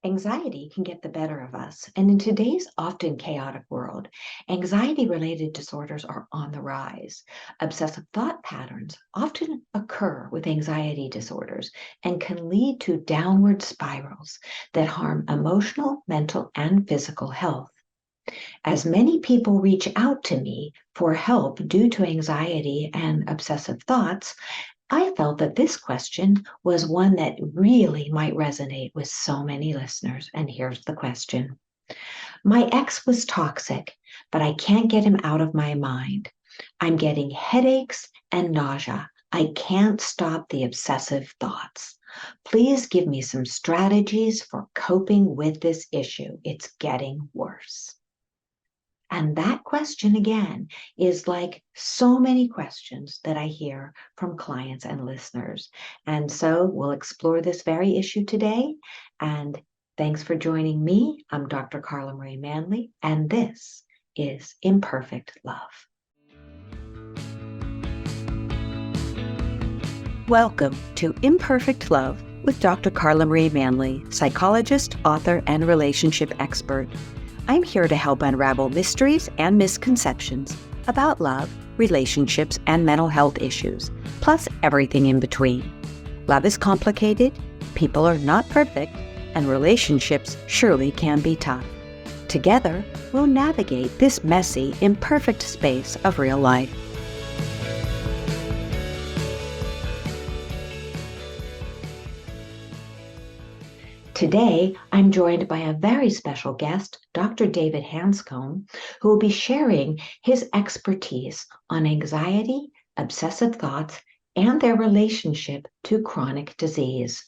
Anxiety can get the better of us, and in today's often chaotic world, anxiety-related disorders are on the rise. Obsessive thought patterns often occur with anxiety disorders and can lead to downward spirals that harm emotional, mental, and physical health. As many people reach out to me for help due to anxiety and obsessive thoughts, I felt that this question was one that really might resonate with so many listeners. And here's the question. My ex was toxic, but I can't get him out of my mind. I'm getting headaches and nausea. I can't stop the obsessive thoughts. Please give me some strategies for coping with this issue. It's getting worse. And that question, again, is like so many questions that I hear from clients and listeners. And so we'll explore this very issue today. And thanks for joining me. I'm Dr. Carla Marie Manley, and this is Imperfect Love. Welcome to Imperfect Love with Dr. Carla Marie Manley, psychologist, author, and relationship expert. I'm here to help unravel mysteries and misconceptions about love, relationships, and mental health issues, plus everything in between. Love is complicated, people are not perfect, and relationships surely can be tough. Together, we'll navigate this messy, imperfect space of real life. Today, I'm joined by a very special guest, Dr. David Hanscom, who will be sharing his expertise on anxiety, obsessive thoughts, and their relationship to chronic disease.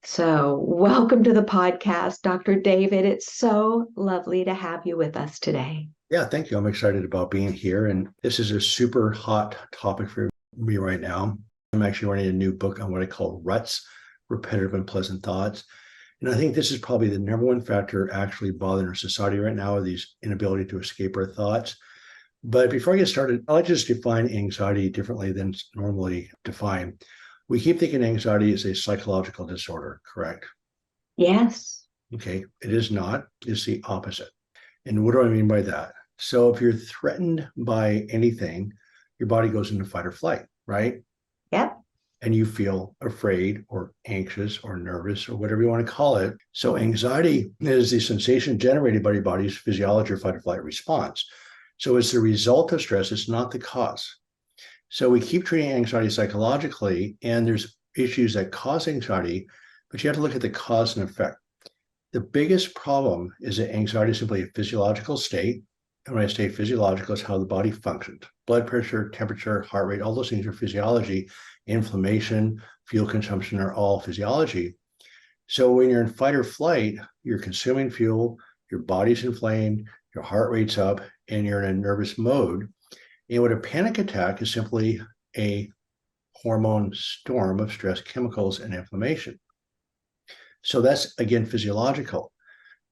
So, welcome to the podcast, Dr. David. It's so lovely to have you with us today. Yeah, thank you. I'm excited about being here. And this is a super hot topic for me right now. I'm actually writing a new book on what I call ruts, repetitive unpleasant thoughts. And I think this is probably the number one factor actually bothering our society right now, these inability to escape our thoughts. But before I get started, I'll just define anxiety differently than it's normally defined. We keep thinking anxiety is a psychological disorder, correct? Yes. Okay, it is not. It's the opposite. And what do I mean by that? So if you're threatened by anything, your body goes into fight or flight, right? Yep. And you feel afraid or anxious or nervous or whatever you want to call it. So anxiety is the sensation generated by your body's physiology or fight or flight response. So it's the result of stress, it's not the cause. So we keep treating anxiety psychologically, and there's issues that cause anxiety, but you have to look at the cause and effect. The biggest problem is that anxiety is simply a physiological state. And when I say physiological, it's how the body functions. Blood pressure, temperature, heart rate, all those things are physiology. Inflammation, fuel consumption are all physiology. So when you're in fight or flight, you're consuming fuel, your body's inflamed, your heart rate's up, and you're in a nervous mode. And what a panic attack is simply a hormone storm of stress chemicals and inflammation. So that's, again, physiological.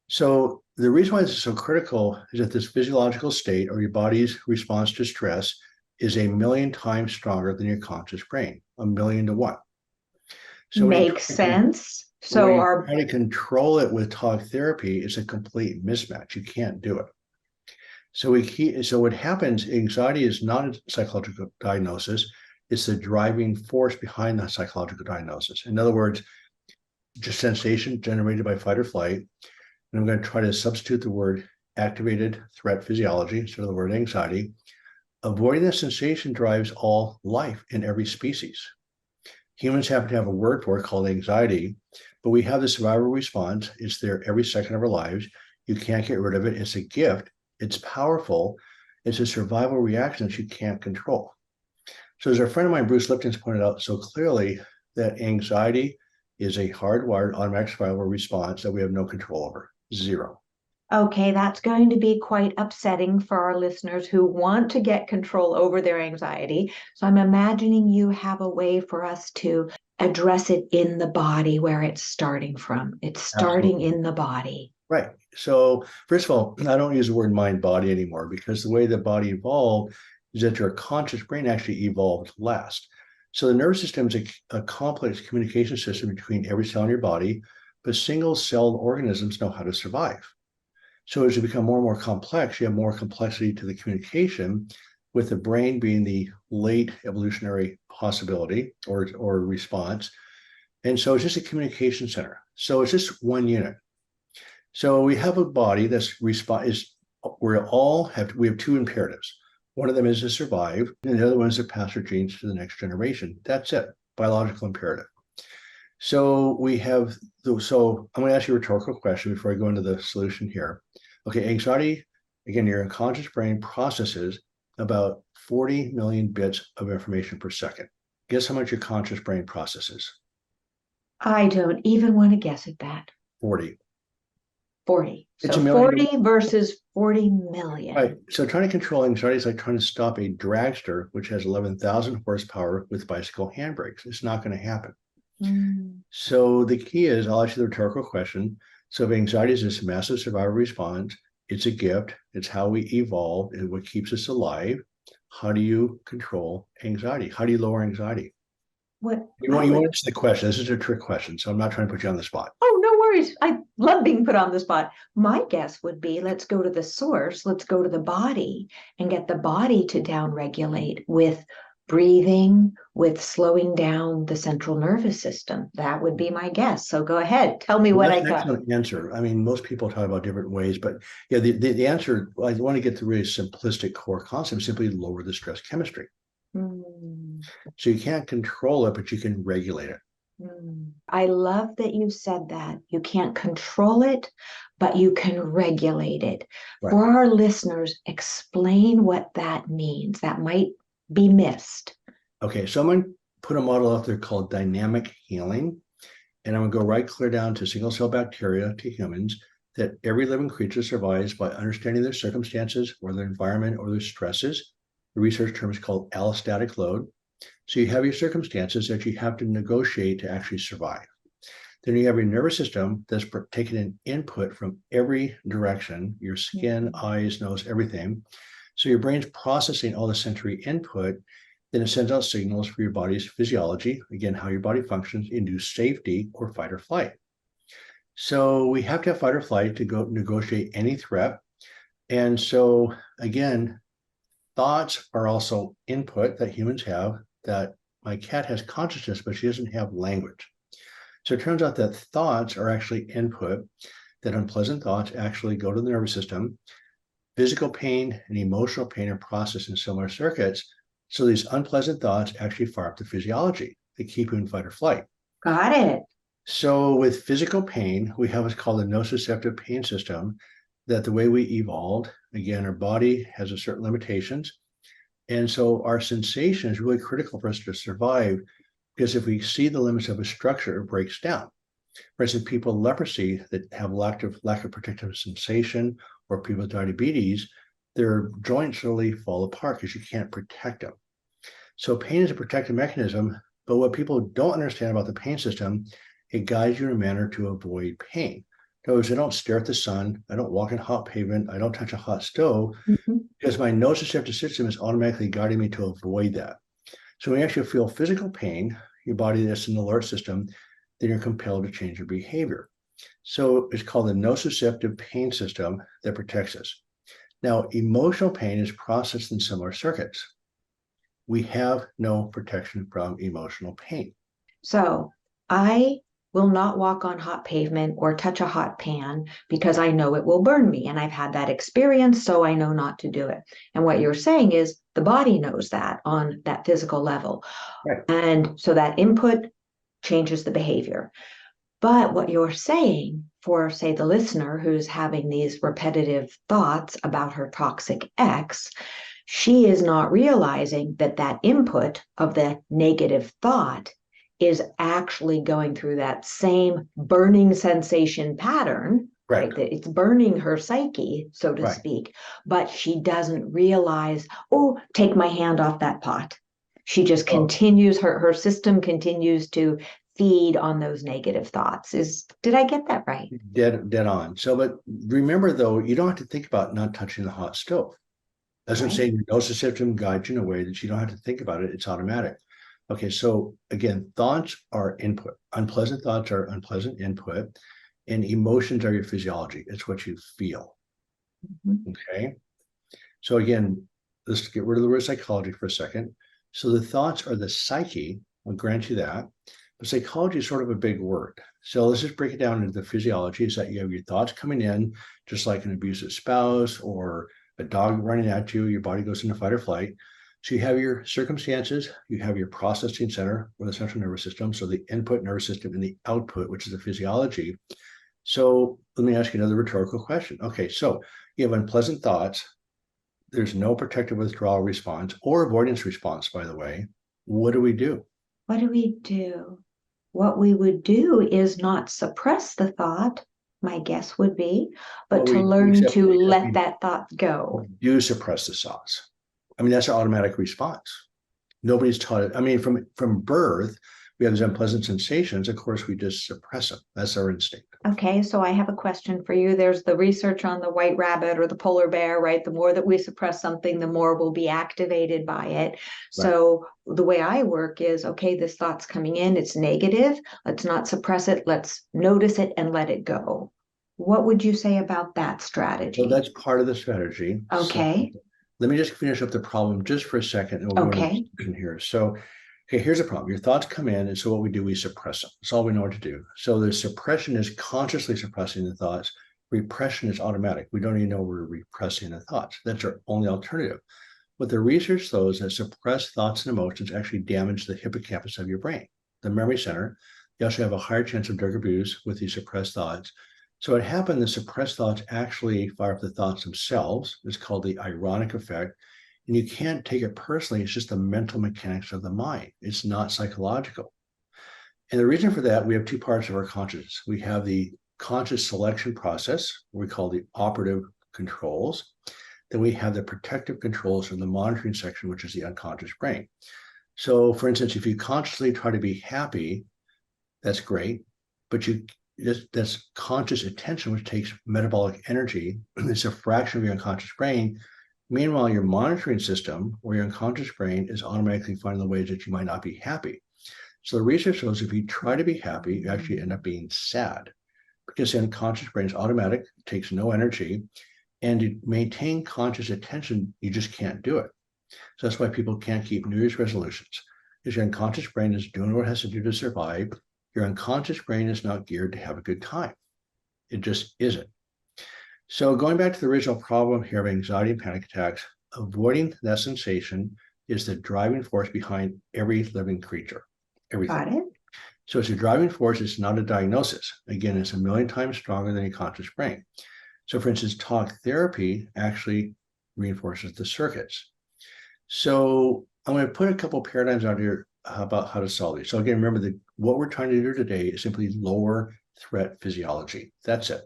So the reason why this is so critical is that this physiological state or your body's response to stress is 1,000,000 times stronger than your conscious brain, 1,000,000 to 1. So Makes sense. So when our you try to control it with talk therapy, it's a complete mismatch. You can't do it. So what happens, anxiety is not a psychological diagnosis. It's the driving force behind the psychological diagnosis. In other words, just sensation generated by fight or flight. And I'm going to try to substitute the word activated threat physiology instead of the word anxiety. Avoiding the sensation drives all life in every species. Humans happen to have a word for it called anxiety, but we have the survival response. It's there every second of our lives. You can't get rid of it. It's a gift. It's powerful. It's a survival reaction that you can't control. So as our friend of mine, Bruce Lipton's pointed out so clearly, that anxiety is a hardwired automatic survival response that we have no control over. Zero. Okay, that's going to be quite upsetting for our listeners who want to get control over their anxiety. So I'm imagining you have a way for us to address it in the body where it's starting from. It's starting Absolutely. in the body. Right. So first of all, I don't use the word mind body anymore, because the way the body evolved is that your conscious brain actually evolved last. So the nervous system is a complex communication system between every cell in your body, but single-celled organisms know how to survive. So as you become more and more complex, you have more complexity to the communication, with the brain being the late evolutionary possibility or response. And so it's just a communication center. So it's just one unit. So we have a body that's we have two imperatives. One of them is to survive, and the other one is to pass our genes to the next generation. That's it, biological imperative. So we have, so I'm going to ask you a rhetorical question before I go into the solution here. Okay, anxiety, again, your unconscious brain processes about 40 million bits of information per second. Guess how much your conscious brain processes? I don't even want to guess at that. 40. 40. It's So a million. 40 versus 40 million. Right. So trying to control anxiety is like trying to stop a dragster, which has 11,000 horsepower with bicycle handbrakes. It's not going to happen. So the key is, I'll ask you the rhetorical question. So if anxiety is this massive survival response, it's a gift. It's how we evolved and what keeps us alive. How do you control anxiety? How do you lower anxiety? You want to answer the question. This is a trick question, so I'm not trying to put you on the spot. Oh, no worries. I love being put on the spot. My guess would be, let's go to the source. Let's go to the body and get the body to downregulate with breathing, with slowing down the central nervous system. That would be my guess. So go ahead. Tell me what I got. That's an excellent answer. I mean, most people talk about different ways, but yeah, the answer, I want to get to really simplistic core concept, simply lower the stress chemistry. So you can't control it, but you can regulate it. I love that you said that. You can't control it, but you can regulate it. Right. For our listeners, explain what that means. That might be missed. Okay, so I'm going to put a model out there called dynamic healing, and I'm going to go right clear down to single cell bacteria to humans, that every living creature survives by understanding their circumstances or their environment or their stresses. The research term is called allostatic load. So you have your circumstances that you have to negotiate to actually survive. Then you have your nervous system that's taking an input from every direction, your skin, eyes, nose, everything. So your brain's processing all the sensory input, then it sends out signals for your body's physiology, again, how your body functions, into safety or fight or flight. So we have to have fight or flight to go negotiate any threat. And so again, thoughts are also input that humans have, that my cat has consciousness, but she doesn't have language. So it turns out that thoughts are actually input, that unpleasant thoughts actually go to the nervous system. Physical pain and emotional pain are processed in similar circuits. So these unpleasant thoughts actually fire up the physiology. They keep you in fight or flight. Got it. So with physical pain, we have what's called the nociceptive pain system, that the way we evolved, again, our body has a certain limitations. And so our sensation is really critical for us to survive, because if we see the limits of a structure, it breaks down. For instance, people with leprosy that have lack of protective sensation, or people with diabetes, their joints really fall apart because you can't protect them. So pain is a protective mechanism, but what people don't understand about the pain system, it guides you in a manner to avoid pain. In other words, I don't stare at the sun, I don't walk in hot pavement, I don't touch a hot stove, because my nociceptive system is automatically guiding me to avoid that. So when you actually feel physical pain, your body is an alert system, then you're compelled to change your behavior. So it's called the nociceptive pain system that protects us. Now, emotional pain is processed in similar circuits. We have no protection from emotional pain. So I will not walk on hot pavement or touch a hot pan because I know it will burn me. And I've had that experience, so I know not to do it. And what you're saying is the body knows that on that physical level. Right. And so that input changes the behavior. But what you're saying for, say, the listener who's having these repetitive thoughts about her toxic ex, she is not realizing that that input of the negative thought is actually going through that same burning sensation pattern, right? That it's burning her psyche, so to speak, but she doesn't realize, oh, take my hand off that pot. She just continues, her system continues to feed on those negative thoughts. Did I get that right? Dead on. So, but remember though, you don't have to think about not touching the hot stove. Doesn't say your nociceptive guides you in a way that you don't have to think about it. It's automatic. Okay, so again, thoughts are input. Unpleasant thoughts are unpleasant input. And emotions are your physiology. It's what you feel. Mhm. Okay. So again, let's get rid of the word psychology for a second. So the thoughts are the psyche. I'll grant you that. But psychology is sort of a big word. So let's just break it down into the physiology is that you have your thoughts coming in, just like an abusive spouse or a dog running at you, your body goes into fight or flight. So you have your circumstances, you have your processing center or the central nervous system. So the input nervous system and the output, which is the physiology. So let me ask you another rhetorical question. Okay, so you have unpleasant thoughts. There's no protective withdrawal response or avoidance response, by the way. What do we do? What do we do? What we would do is not suppress the thought, my guess would be, but Well, to we do, learn except to let that thought go. we do suppress the thoughts. I mean, that's our automatic response. Nobody's taught it. I mean, from birth, we have these unpleasant sensations. Of course, we just suppress them. That's our instinct. Okay, so I have a question for you. There's the research on the white rabbit or the polar bear, right? The more that we suppress something, the more will be activated by it. Right. So the way I work is, okay, this thought's coming in, it's negative. Let's not suppress it. Let's notice it and let it go. What would you say about that Well, strategy? that's part of the strategy. So Okay, let me just finish up the problem just for a second, and we'll go into the okay, solution here. So, okay, here's a problem. Your thoughts come in, and so what we do, we suppress them. That's all we know what to do. So the suppression is consciously suppressing the thoughts. Repression is automatic. We don't even know we're repressing the thoughts. That's our only alternative. What the research shows is that suppressed thoughts and emotions actually damage the hippocampus of your brain, the memory center. You also have a higher chance of drug abuse with these suppressed thoughts. So what happened, the suppressed thoughts actually fire up the thoughts themselves. It's called the ironic effect. And you can't take it personally. It's just the mental mechanics of the mind. It's not psychological. And the reason for that, we have two parts of our consciousness. We have the conscious selection process, what we call the operative controls. Then we have the protective controls from the monitoring section, which is the unconscious brain. So, for instance, if you consciously try to be happy, that's great, but that's conscious attention, which takes metabolic energy. It's a fraction of your unconscious brain. Meanwhile, your monitoring system or your unconscious brain is automatically finding the ways that you might not be happy. So the research shows if you try to be happy, you actually end up being sad because the unconscious brain is automatic, takes no energy, and to maintain conscious attention, you just can't do it. So that's why people can't keep New Year's resolutions, because your unconscious brain is doing what it has to do to survive. Your unconscious brain is not geared to have a good time. It just isn't. So going back to the original problem here of anxiety and panic attacks, avoiding that sensation is the driving force behind every living creature, everything. got it. So it's a driving force. It's not a diagnosis. Again, it's a million times stronger than your conscious brain. So for instance, talk therapy actually reinforces the circuits. So I'm going to put a couple of paradigms out here about how to solve these. So again, remember that what we're trying to do today is simply lower threat physiology. That's it.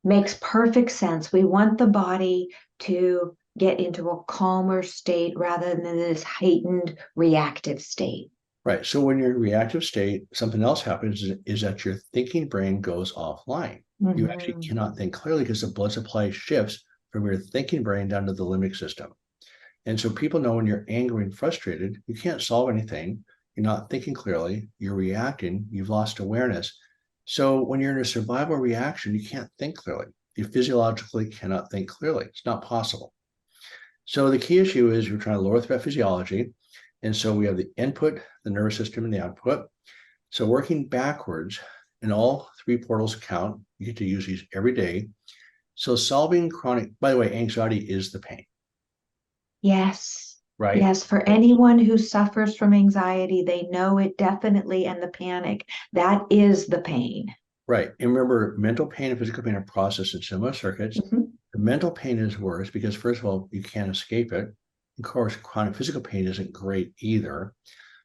Makes perfect sense. We want the body to get into a calmer state rather than this heightened reactive state. Right. So when you're in a reactive state, something else happens is that your thinking brain goes offline. You actually Mhm. cannot think clearly because the blood supply shifts from your thinking brain down to the limbic system. And so people know when you're angry and frustrated, you can't solve anything. You're not thinking clearly. You're reacting. You've lost awareness. So when you're in a survival reaction, you can't think clearly. You physiologically cannot think clearly. It's not possible. So the key issue is we're trying to lower threat physiology. And so we have the input, the nervous system, and the output. So working backwards, and all three portals count. You get to use these every day. So solving chronic, by the way, anxiety is the pain, Yes. right? Yes. For anyone who suffers from anxiety, they know it definitely, and the panic. That is the pain. Right. And remember, mental pain and physical pain are processed in similar circuits. Mhm. The mental pain is worse because, first of all, you can't escape it. Of course, chronic physical pain isn't great either.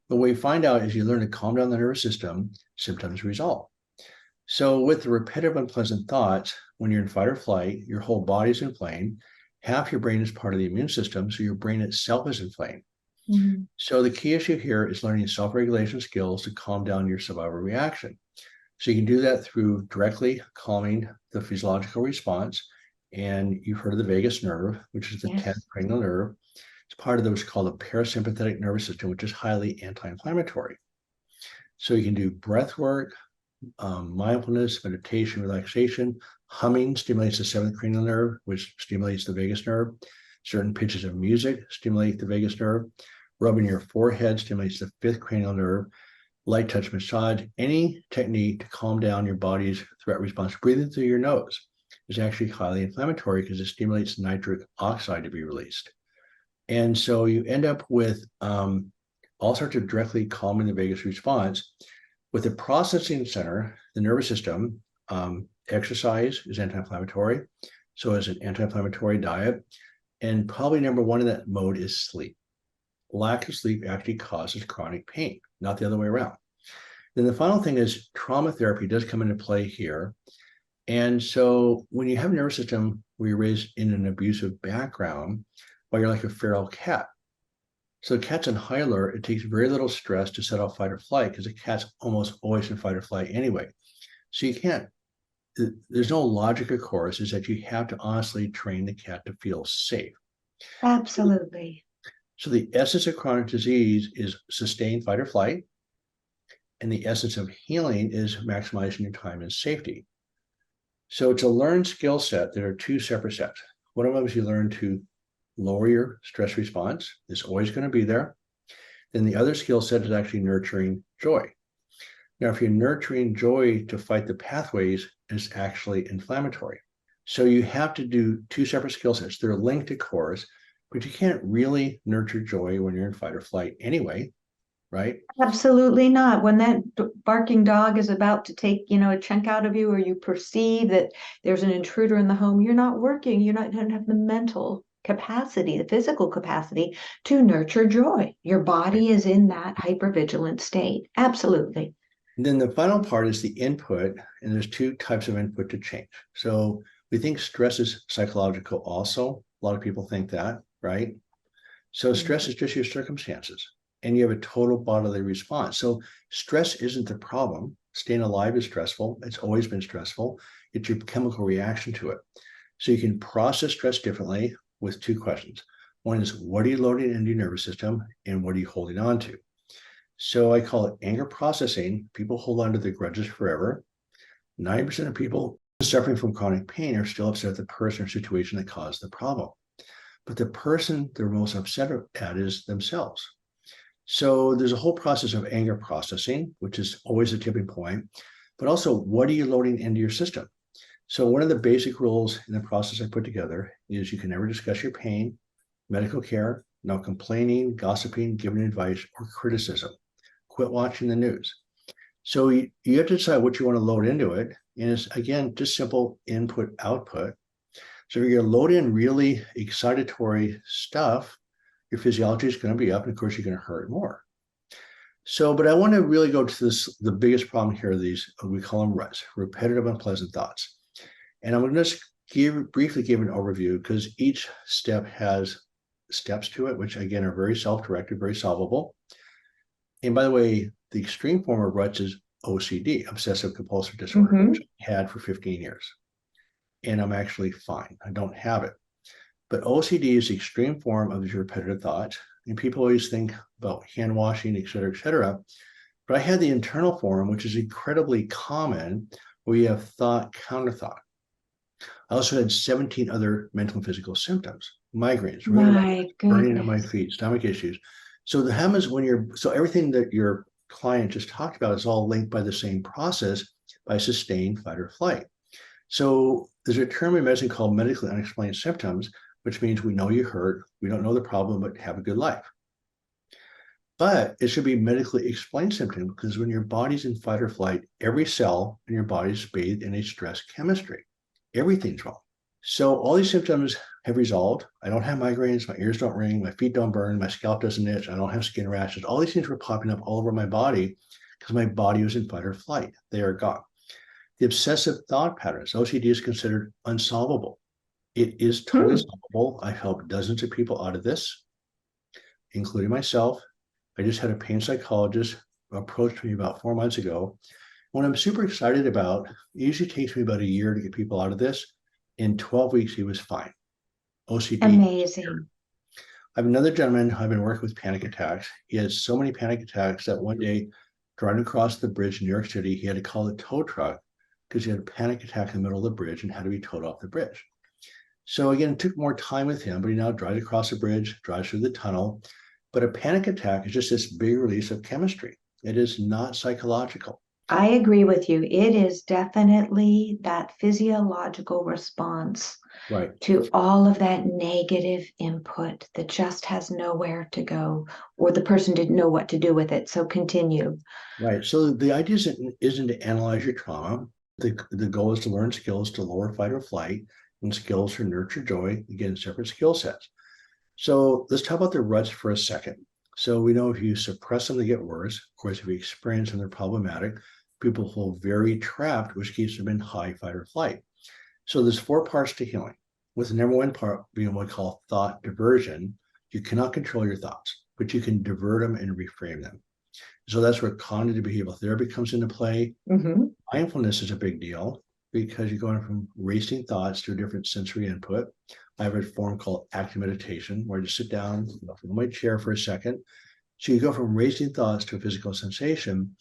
But what you find out is you learn to calm down the nervous system, symptoms resolve. So, with the repetitive unpleasant thoughts, when you're in fight or flight, your whole body's inflamed. Half your brain is part of the immune system, so your brain itself is inflamed. Mhm. So, the key issue here is learning self regulation skills to calm down your survival reaction. So, you can do that through directly calming the physiological response. And you've heard of the vagus nerve, which is the 10th Yes. cranial nerve. It's part of what's called the parasympathetic nervous system, which is highly anti inflammatory. So, you can do breath work, mindfulness, meditation, relaxation. Humming stimulates the seventh cranial nerve, which stimulates the vagus nerve. Certain pitches of music stimulate the vagus nerve. Rubbing your forehead stimulates the fifth cranial nerve. Light touch massage, any technique to calm down your body's threat response, breathing through your nose is actually highly inflammatory because it stimulates nitric oxide to be released. And so you end up with all sorts of directly calming the vagus response. With the processing center, the nervous system, exercise is anti-inflammatory. So is an anti-inflammatory diet. And probably number one in that mode is sleep. Lack of sleep actually causes chronic pain, not the other way around. Then the final thing is trauma therapy does come into play here. And so when you have a nervous system where you're raised in an abusive background, well, you're like a feral cat. So the cat's on high alert. It takes very little stress to set off fight or flight because the cat's almost always in fight or flight anyway. So you can't, there's no logic, of course, is that you have to honestly train the cat to feel safe. Absolutely. So the essence of chronic disease is sustained fight or flight. And the essence of healing is maximizing your time and safety. So it's a learned skill set. There are two separate sets. One of them is you learn to lower your stress response. It's always going to be there. Then the other skill set is actually nurturing joy. Now, if you're nurturing joy to fight the pathways, it's actually inflammatory. So you have to do two separate skill sets. They're linked, of course, but you can't really nurture joy when you're in fight or flight anyway, right? Absolutely not. When that barking dog is about to take, a chunk out of you, or you perceive that there's an intruder in the home, you're not working. You don't have the mental capacity, the physical capacity to nurture joy. Your body is in that hypervigilant state. Absolutely. And then the final part is the input, and there's two types of input to change. So we think stress is psychological also. A lot of people think that, right? So stress is just your circumstances, and you have a total bodily response. So stress isn't the problem. Staying alive is stressful. It's always been stressful. It's your chemical reaction to it. So you can process stress differently with two questions. One is, what are you loading into your nervous system, and what are you holding on to? So I call it anger processing. People hold on to their grudges forever. 90% of people suffering from chronic pain are still upset at the person or situation that caused the problem. But the person they're most upset at is themselves. So there's a whole process of anger processing, which is always a tipping point, but also what are you loading into your system? So one of the basic rules in the process I put together is you can never discuss your pain, medical care, no complaining, gossiping, giving advice, or criticism. Quit watching the news. So you have to decide what you want to load into it. And it's, again, just simple input, output. So if you're going to load in really excitatory stuff, your physiology is going to be up, and of course, you're going to hurt more. So, but I want to really go to this, the biggest problem here, these, we call them ruts, repetitive unpleasant thoughts. And I'm going to just briefly give an overview because each step has steps to it, which again are very self-directed, very solvable. And by the way, the extreme form of ruts is OCD, obsessive compulsive disorder, which I had for 15 years. And I'm actually fine. I don't have it. But OCD is the extreme form of these repetitive thoughts. And people always think about hand washing, et cetera, et cetera. But I had the internal form, which is incredibly common, where you have thought, counter thought. I also had 17 other mental and physical symptoms, migraines, burning at my feet, stomach issues. So the hem is when so everything that your client just talked about is all linked by the same process, by sustained fight or flight. So there's a term in medicine called medically unexplained symptoms, which means we know you hurt, we don't know the problem, but have a good life. But it should be medically explained symptom because when your body's in fight or flight, every cell in your body is bathed in a stress chemistry. Everything's wrong. So all these symptoms have resolved. I don't have migraines, my ears don't ring, my feet don't burn, my scalp doesn't itch, I don't have skin rashes. All these things were popping up all over my body because my body was in fight or flight. They are gone. The obsessive thought patterns, OCD is considered unsolvable. It is totally solvable. I've helped dozens of people out of this, including myself. I just had a pain psychologist approach me about 4 months ago. What I'm super excited about, it usually takes me about a year to get people out of this. In 12 weeks, he was fine. OCD. Amazing. I have another gentleman who I've been working with panic attacks. He has so many panic attacks that one day driving across the bridge in New York City. He had to call the tow truck because he had a panic attack in the middle of the bridge and had to be towed off the bridge. So again, it took more time with him, but he now drives across the bridge, drives through the tunnel. But a panic attack is just this big release of chemistry. It is not psychological. I agree with you. It is definitely that physiological response Right. to all of that negative input that just has nowhere to go, or the person didn't know what to do with it. So continue. Right. So the idea isn't to analyze your trauma. The goal is to learn skills to lower fight or flight and skills to nurture joy, again, separate skill sets. So let's talk about the ruts for a second. So we know if you suppress them, they get worse. Of course, if you experience them, they're problematic. People feel very trapped, which keeps them in high fight or flight. So there's 4 parts to healing, with the number 1 part being what we call thought diversion. You cannot control your thoughts, but you can divert them and reframe them. So that's where cognitive behavioral therapy comes into play. Mm-hmm. Mindfulness is a big deal because you're going from racing thoughts to a different sensory input. I have a form called active meditation where I just sit down in my chair for a second. So you go from racing thoughts to a physical sensation.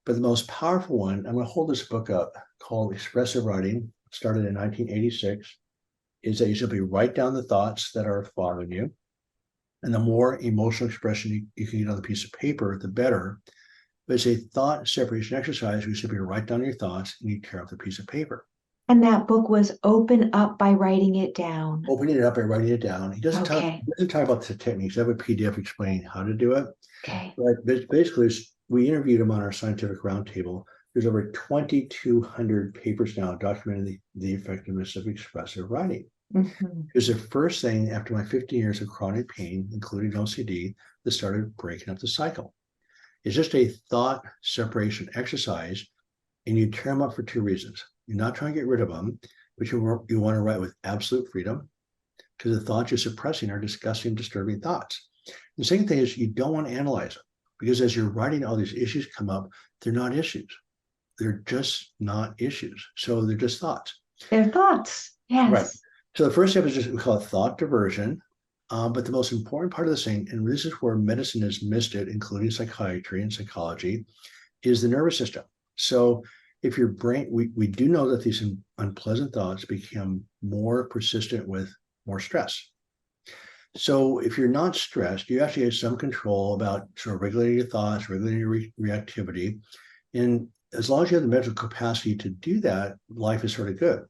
But the most powerful one, I'm going to hold this book up called Expressive Writing, started in 1986, is that you simply write down the thoughts that are following you. And the more emotional expression you can get on the piece of paper, the better. But it's a thought separation exercise where you simply write down your thoughts and you tear off the piece of paper. And that book was open up by writing it down. Opening it up and writing it down. He doesn't talk about the techniques. I have a PDF explaining how to do it. Okay. But basically, we interviewed him on our scientific roundtable. There's over 2,200 papers now documenting the effectiveness of expressive writing. Mm-hmm. It was the first thing after my 15 years of chronic pain, including OCD, that started breaking up the cycle. It's just a thought separation exercise, and you tear them up for 2 reasons. You're not trying to get rid of them, but you want to write with absolute freedom because the thoughts you're suppressing are disgusting, disturbing thoughts. The second thing is you don't want to analyze them because as you're writing, all these issues come up. They're not issues. They're just not issues. So they're just thoughts. They're thoughts. Yes. Right. So the first step is just, we call it thought diversion. But the most important part of this thing, and this is where medicine has missed it, including psychiatry and psychology, is the nervous system. So if your brain, we do know that these unpleasant thoughts become more persistent with more stress. So if you're not stressed, you actually have some control about sort of regulating your thoughts, regulating your reactivity. And as long as you have the mental capacity to do that, life is sort of good.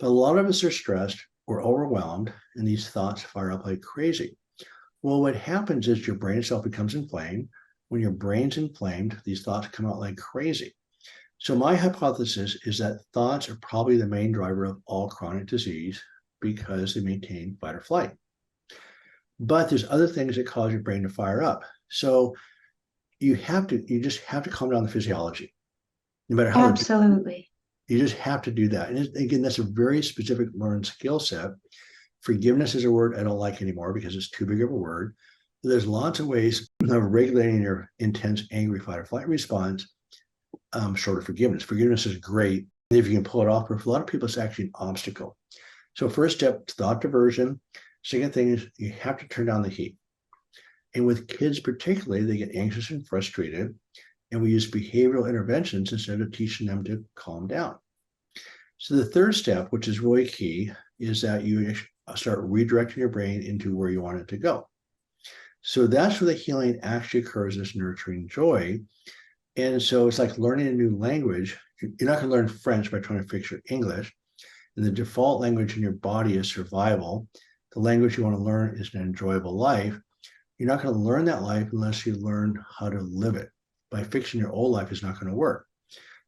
But a lot of us are stressed, we're overwhelmed, and these thoughts fire up like crazy. Well, what happens is your brain itself becomes inflamed. When your brain's inflamed, these thoughts come out like crazy. So my hypothesis is that thoughts are probably the main driver of all chronic disease because they maintain fight or flight. But there's other things that cause your brain to fire up. So you just have to calm down the physiology. No matter how absolutely. You just have to do that. And again, that's a very specific learned skill set. Forgiveness is a word I don't like anymore because it's too big of a word. But there's lots of ways of regulating your intense, angry fight or flight response short of forgiveness. Forgiveness is great if you can pull it off, but for a lot of people, it's actually an obstacle. So first step, thought diversion. Second thing is you have to turn down the heat. And with kids particularly, they get anxious and frustrated. And we use behavioral interventions instead of teaching them to calm down. So the third step, which is really key, is that you start redirecting your brain into where you want it to go. So that's where the healing actually occurs, this nurturing joy. And so it's like learning a new language. You're not going to learn French by trying to fix your English. And the default language in your body is survival. The language you want to learn is an enjoyable life. You're not going to learn that life unless you learn how to live it. By fixing your old life is not going to work.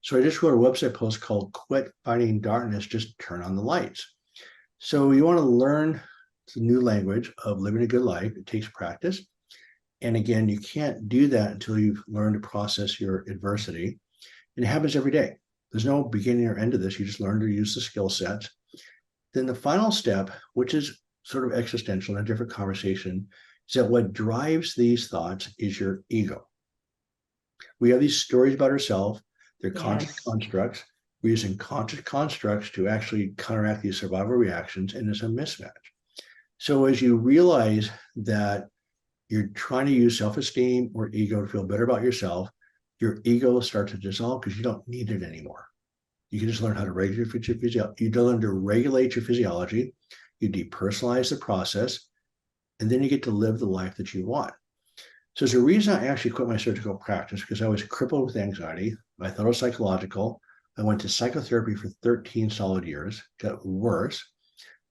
So I just wrote a website post called Quit Fighting Darkness, Just Turn on the Lights. So you want to learn the new language of living a good life. It takes practice. And again, you can't do that until you've learned to process your adversity. And it happens every day. There's no beginning or end to this. You just learn to use the skill sets. Then the final step, which is sort of existential in a different conversation, is that what drives these thoughts is your ego. We have these stories about ourselves. They're conscious constructs. We're using conscious constructs to actually counteract these survival reactions, and it's a mismatch. So as you realize that you're trying to use self-esteem or ego to feel better about yourself, your ego starts to dissolve because you don't need it anymore. You can just learn how to regulate your physiology. You learn to regulate your physiology. You depersonalize the process, and then you get to live the life that you want. So there's a reason I actually quit my surgical practice, because I was crippled with anxiety. I thought it was psychological. I went to psychotherapy for 13 solid years, got worse.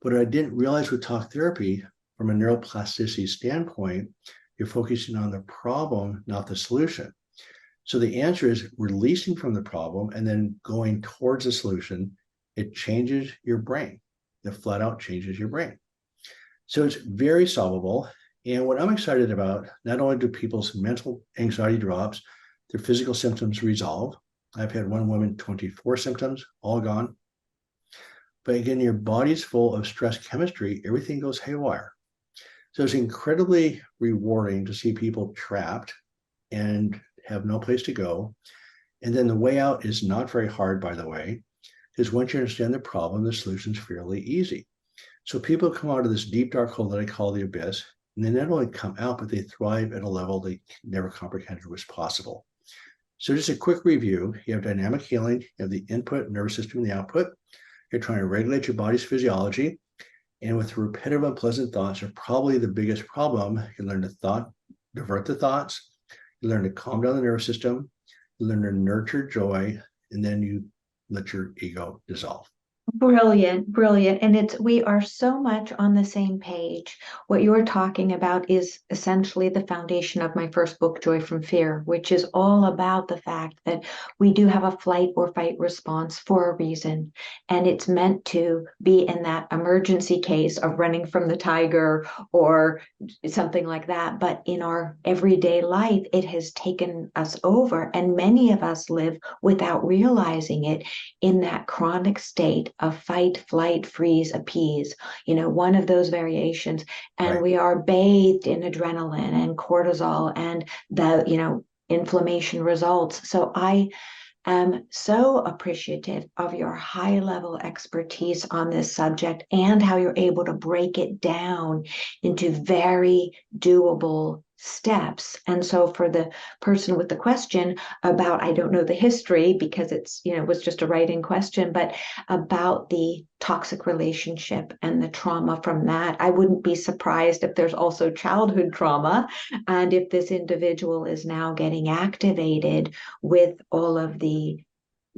But I didn't realize with talk therapy, from a neuroplasticity standpoint, you're focusing on the problem, not the solution. So the answer is releasing from the problem and then going towards the solution. It changes your brain. It flat out changes your brain. So it's very solvable. And what I'm excited about, not only do people's mental anxiety drops, their physical symptoms resolve. I've had one woman, 24 symptoms, all gone. But again, your body's full of stress chemistry, everything goes haywire. So it's incredibly rewarding to see people trapped and have no place to go. And then the way out is not very hard, by the way, because once you understand the problem, the solution's fairly easy. So people come out of this deep, dark hole that I call the abyss, and they not only come out, but they thrive at a level they never comprehended was possible. So just a quick review. You have dynamic healing, you have the input nervous system and the output. You're trying to regulate your body's physiology. And with repetitive, unpleasant thoughts are probably the biggest problem. You learn to divert the thoughts. You learn to calm down the nervous system. You learn to nurture joy, and then you let your ego dissolve. Brilliant, brilliant. And we are so much on the same page. What you're talking about is essentially the foundation of my first book, Joy from Fear, which is all about the fact that we do have a flight or fight response for a reason. And it's meant to be in that emergency case of running from the tiger or something like that. But in our everyday life, it has taken us over. And many of us live without realizing it in that chronic state of fight, flight, freeze, appease, one of those variations. And Right. we are bathed in adrenaline and cortisol and the inflammation results. So I am so appreciative of your high level expertise on this subject and how you're able to break it down into very doable steps. And so for the person with the question about, I don't know the history because was just a write-in question, but about the toxic relationship and the trauma from that, I wouldn't be surprised if there's also childhood trauma. And if this individual is now getting activated with all of the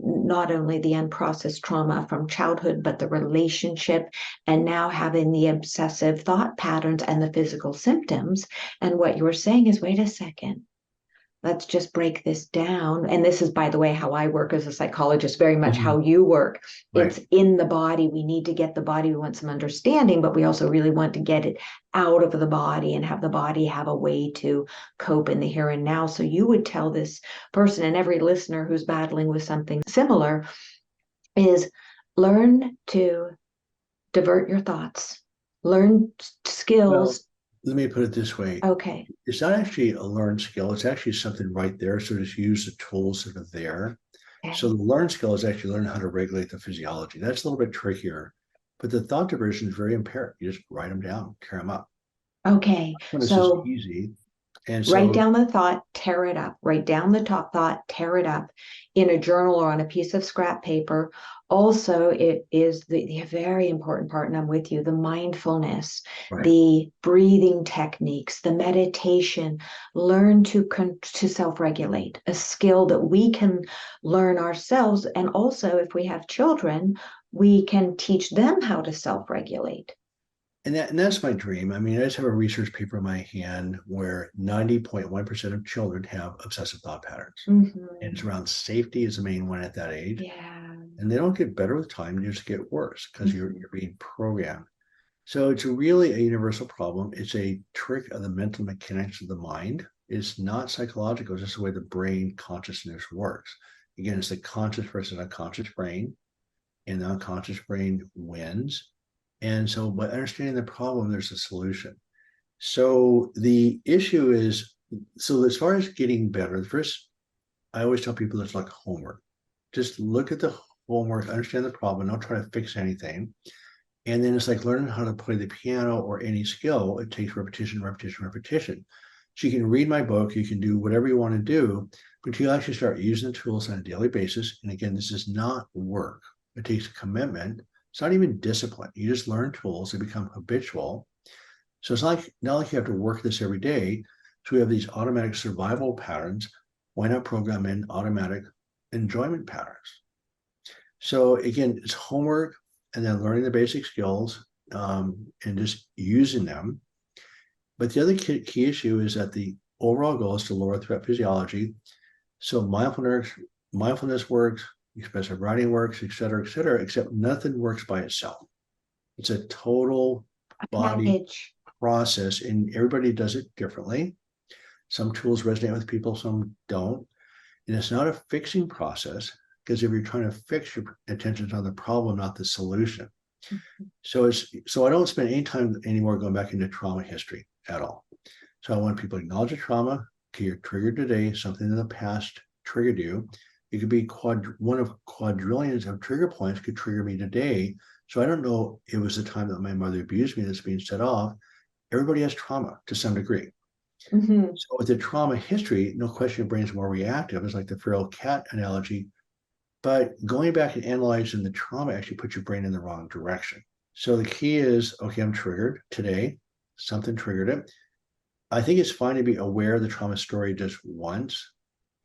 not only the unprocessed trauma from childhood, but the relationship, and now having the obsessive thought patterns and the physical symptoms. And what you were saying is, wait a second, let's just break this down. And this is, by the way, how I work as a psychologist, very much how you work. Right. It's in the body. We need to get the body. We want some understanding, but we also really want to get it out of the body and have the body have a way to cope in the here and now. So you would tell this person, and every listener who's battling with something similar, is learn to divert your thoughts, learn Well, skills. let me put it this way. Okay. It's not actually a learned skill. It's actually something right there. So just use the tools that are there. So Okay. the learned skill is actually learning how to regulate the physiology. That's a little bit trickier, but the thought diversion is very imperative. You just write them down, tear them up. Okay. When it's just So easy. And write so, down the thought, tear it up. Write down the top thought, tear it up in a journal or on a piece of scrap paper. Also, it is the very important part, and I'm with you, the mindfulness, right. the breathing techniques, the meditation. Learn to self-regulate, a skill that we can learn ourselves. And also, if we have children, we can teach them how to self-regulate. And that's my dream. I mean, I just have a research paper in my hand where 90.1% of children have obsessive thought patterns. And it's Mm-hmm. around safety is the main one at that age. Yeah. And they don't get better with time, you just get worse because Mm-hmm. you're being programmed. So it's really a universal problem. It's a trick of the mental mechanics of the mind. It's not psychological, it's just the way the brain consciousness works. Again, it's the conscious versus unconscious brain, and the unconscious brain wins. And so by understanding the problem, there's a solution. So the issue is, so as far as getting better, first, I always tell people it's like homework. Just look at the homework, understand the problem, don't try to fix anything. And then it's like learning how to play the piano or any skill. It takes repetition, repetition, repetition. So you can read my book, you can do whatever you want to do, but you actually start using the tools on a daily basis. And again, this is not work. It takes a commitment. It's not even discipline. You just learn tools, they become habitual. So it's not like you have to work this every day. So we have these automatic survival patterns. Why not program in automatic enjoyment patterns? So again, it's homework and then learning the basic skills and just using them. But the other key issue is that the overall goal is to lower threat physiology. So mindfulness works, expressive writing works, et cetera, except nothing works by itself. It's a total body process, and everybody does it differently. Some tools resonate with people, some don't. And it's not a fixing process, because if you're trying to fix, your attention's on the problem, not the solution. So I don't spend any time anymore going back into trauma history at all. So I want people to acknowledge the trauma. Okay, you're triggered today. Something in the past triggered you. It could be one of quadrillions of trigger points could trigger me today. So I don't know, it was the time that my mother abused me that's being set off. Everybody has trauma to some degree. So with the trauma history, no question, your brain's more reactive. It's like the feral cat analogy. But going back and analyzing the trauma actually puts your brain in the wrong direction. So the key is, okay, I'm triggered today. Something triggered it. I think it's fine to be aware of the trauma story just once,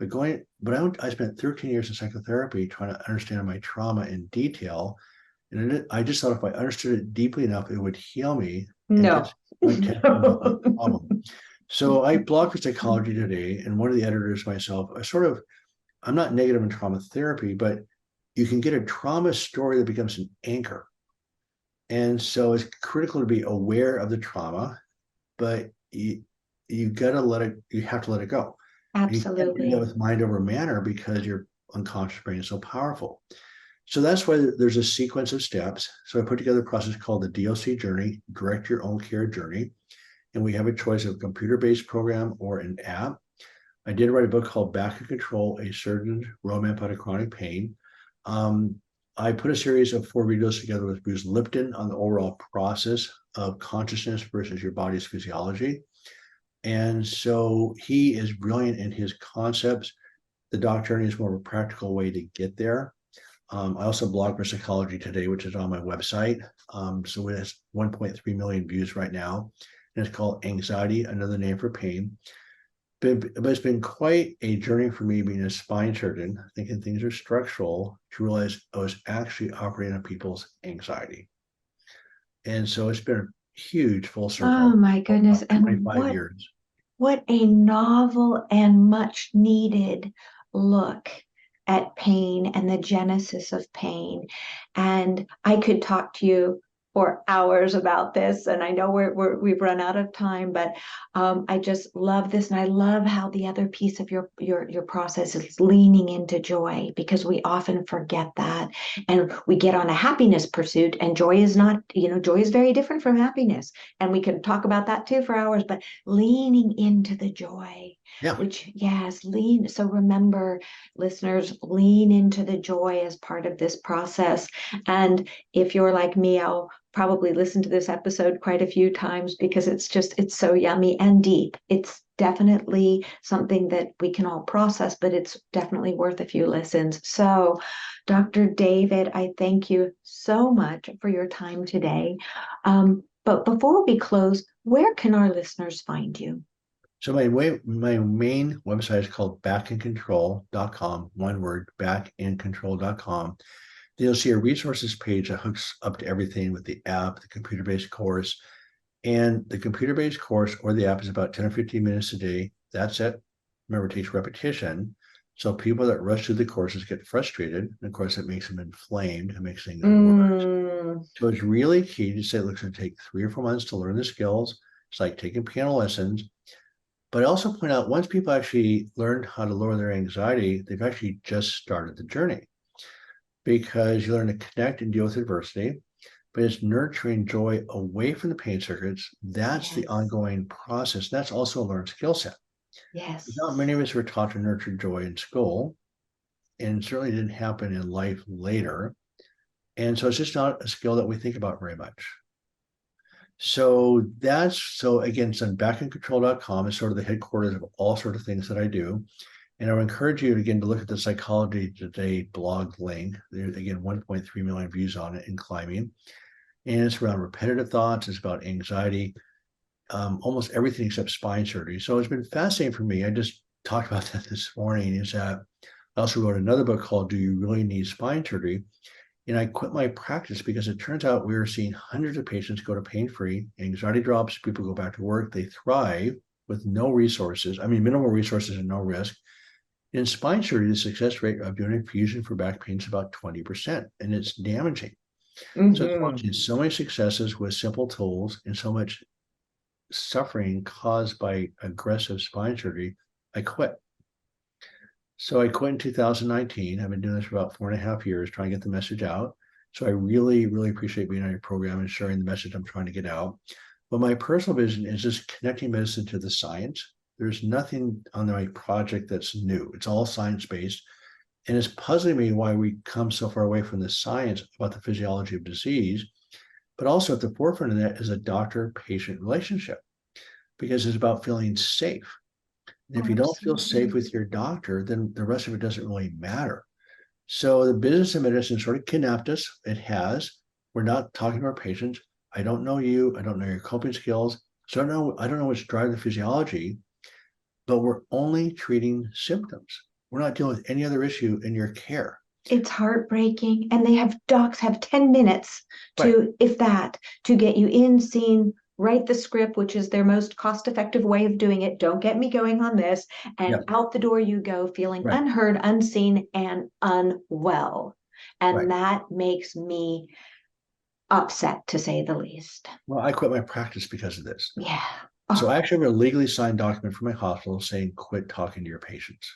but I spent 13 years in psychotherapy trying to understand my trauma in detail. And I just thought if I understood it deeply enough, it would heal me. No. Problem. So I blog for psychology today, and one of the editors myself, I'm not negative in trauma therapy, but you can get a trauma story that becomes an anchor. And so it's critical to be aware of the trauma, but you have to let it go. Absolutely. You can't do that with mind over matter because your unconscious brain is so powerful. So that's why there's a sequence of steps. So I put together a process called the DOC journey, direct your own care journey. And we have a choice of a computer-based program or an app. I did write a book called Back in Control, A Surgeon's Roadmap Out of Chronic Pain. I put a series of 4 videos together with Bruce Lipton on the overall process of consciousness versus your body's physiology. And so he is brilliant in his concepts. The doc journey is more of a practical way to get there. I also blog for Psychology Today, which is on my website. So it has 1.3 million views right now. And it's called Anxiety, Another Name for Pain. But it's been quite a journey for me being a spine surgeon, thinking things are structural, to realize I was actually operating on people's anxiety. And so it's been a huge full circle. Oh my goodness. And 25 years. What a novel and much needed look at pain and the genesis of pain. And I could talk to you for hours about this, and I know we've run out of time, but I just love this, and I love how the other piece of your process is leaning into joy, because we often forget that, and we get on a happiness pursuit, and joy is not, joy is very different from happiness, and we can talk about that too for hours, but leaning into the joy. Yeah. Which, yes, lean. So remember, listeners, lean into the joy as part of this process. And if you're like me, I'll probably listen to this episode quite a few times, because it's so yummy and deep. It's definitely something that we can all process, but it's definitely worth a few listens. So, Dr. David, I thank you so much for your time today. But before we close, where can our listeners find you? So my main website is called backincontrol.com, one word, backincontrol.com. You'll see a resources page that hooks up to everything with the app, the computer-based course. And the computer-based course or the app is about 10 or 15 minutes a day. That's it. Remember, it takes repetition. So people that rush through the courses get frustrated. And of course, it makes them inflamed. It makes things worse. So it's really key to say, look, it's going to take 3 or 4 months to learn the skills. It's like taking piano lessons. But I also point out, once people actually learn how to lower their anxiety, they've actually just started the journey, because you learn to connect and deal with adversity, but it's nurturing joy away from the pain circuits. That's the ongoing process. That's also a learned skill set. Yes. Not many of us were taught to nurture joy in school, and it certainly didn't happen in life later. And so it's just not a skill that we think about very much. So again, it's on backandcontrol.com is sort of the headquarters of all sort of things that I do. And I would encourage you again to look at the Psychology Today blog link. There's again 1.3 million views on it and climbing. And it's around repetitive thoughts, it's about anxiety, almost everything except spine surgery. So it's been fascinating for me. I just talked about that this morning, is that I also wrote another book called Do You Really Need Spine Surgery? And I quit my practice because it turns out we were seeing hundreds of patients go to pain-free, anxiety drops, people go back to work, they thrive with no resources, minimal resources and no risk. In spine surgery, the success rate of doing a fusion for back pain is about 20%, and it's damaging. So it's watching so many successes with simple tools and so much suffering caused by aggressive spine surgery, I quit. So I quit in 2019. I've been doing this for about 4.5 years, trying to get the message out. So I really, really appreciate being on your program and sharing the message I'm trying to get out. But my personal vision is just connecting medicine to the science. There's nothing on my project that's new. It's all science-based. And it's puzzling me why we come so far away from the science about the physiology of disease. But also at the forefront of that is a doctor-patient relationship, because it's about feeling safe. And if you don't feel safe with your doctor, then the rest of it doesn't really matter. So the business of medicine sort of kidnapped us. It has. We're not talking to our patients. I don't know you. I don't know your coping skills. So I don't know what's driving the physiology, but we're only treating symptoms. We're not dealing with any other issue in your care. It's heartbreaking. And docs have 10 minutes to, if that, to get you in, seen, write the script, which is their most cost-effective way of doing it. Don't get me going on this. And out the door you go, feeling unheard, unseen, and unwell. And that makes me upset, to say the least. Well, I quit my practice because of this. Yeah. So I actually have a legally signed document from my hospital saying, quit talking to your patients.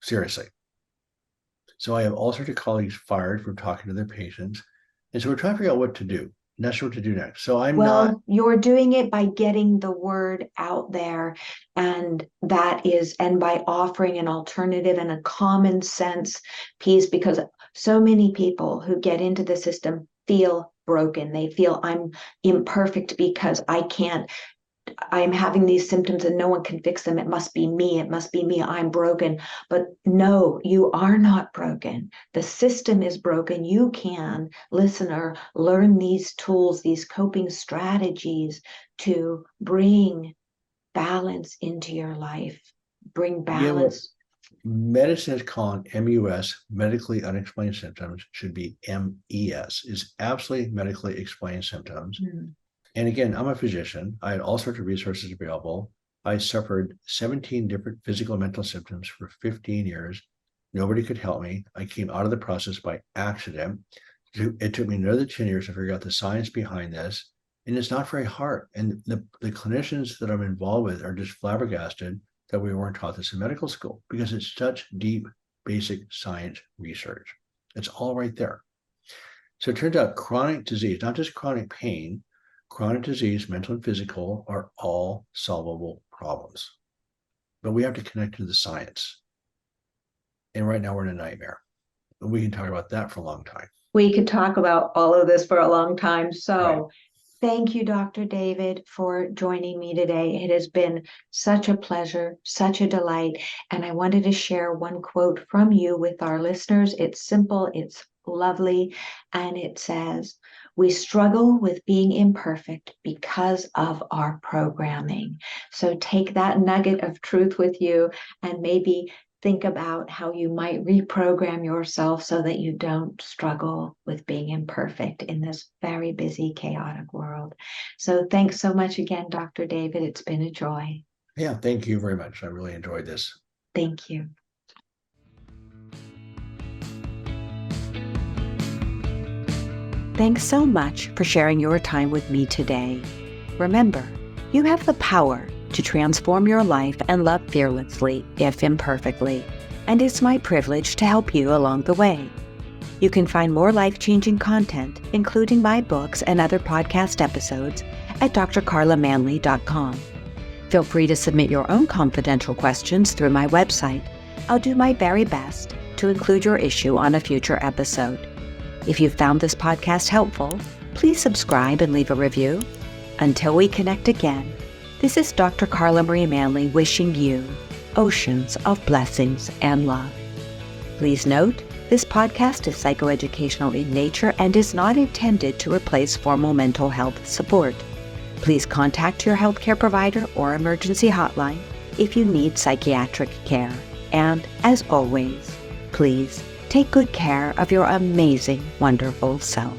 Seriously. So I have all sorts of colleagues fired from talking to their patients. And so we're trying to figure out what to do. And that's what to do next. So you're doing it by getting the word out there, and by offering an alternative and a common sense piece, because so many people who get into the system feel broken. They feel I'm imperfect because I'm having these symptoms and no one can fix them. It must be me. It must be me. I'm broken. But no, you are not broken. The system is broken. You can, listener, learn these tools, these coping strategies to bring balance into your life. Bring balance. Medicine is calling MUS, medically unexplained symptoms, should be MES, is absolutely medically explained symptoms. And again, I'm a physician. I had all sorts of resources available. I suffered 17 different physical and mental symptoms for 15 years. Nobody could help me. I came out of the process by accident. It took me another 10 years to figure out the science behind this. And it's not very hard. And the clinicians that I'm involved with are just flabbergasted that we weren't taught this in medical school, because it's such deep, basic science research. It's all right there. So it turns out chronic disease, not just chronic pain, chronic disease, mental and physical, are all solvable problems. But we have to connect to the science. And right now we're in a nightmare. And we can talk about that for a long time. We could talk about all of this for a long time. So thank you, Dr. David, for joining me today. It has been such a pleasure, such a delight. And I wanted to share one quote from you with our listeners. It's simple, it's lovely, and it says, "We struggle with being imperfect because of our programming." So take that nugget of truth with you and maybe think about how you might reprogram yourself so that you don't struggle with being imperfect in this very busy, chaotic world. So thanks so much again, Dr. David. It's been a joy. Yeah, thank you very much. I really enjoyed this. Thank you. Thanks so much for sharing your time with me today. Remember, you have the power to transform your life and love fearlessly, if imperfectly, and it's my privilege to help you along the way. You can find more life-changing content, including my books and other podcast episodes, at drcarlamanley.com. Feel free to submit your own confidential questions through my website. I'll do my very best to include your issue on a future episode. If you found this podcast helpful, Please subscribe and leave a review. Until we connect again, this is Dr. Carla Marie Manley wishing you oceans of blessings and love. Please note, this podcast is psychoeducational in nature and is not intended to replace formal mental health support. Please contact your healthcare provider or emergency hotline if you need psychiatric care. And as always, please take good care of your amazing, wonderful self.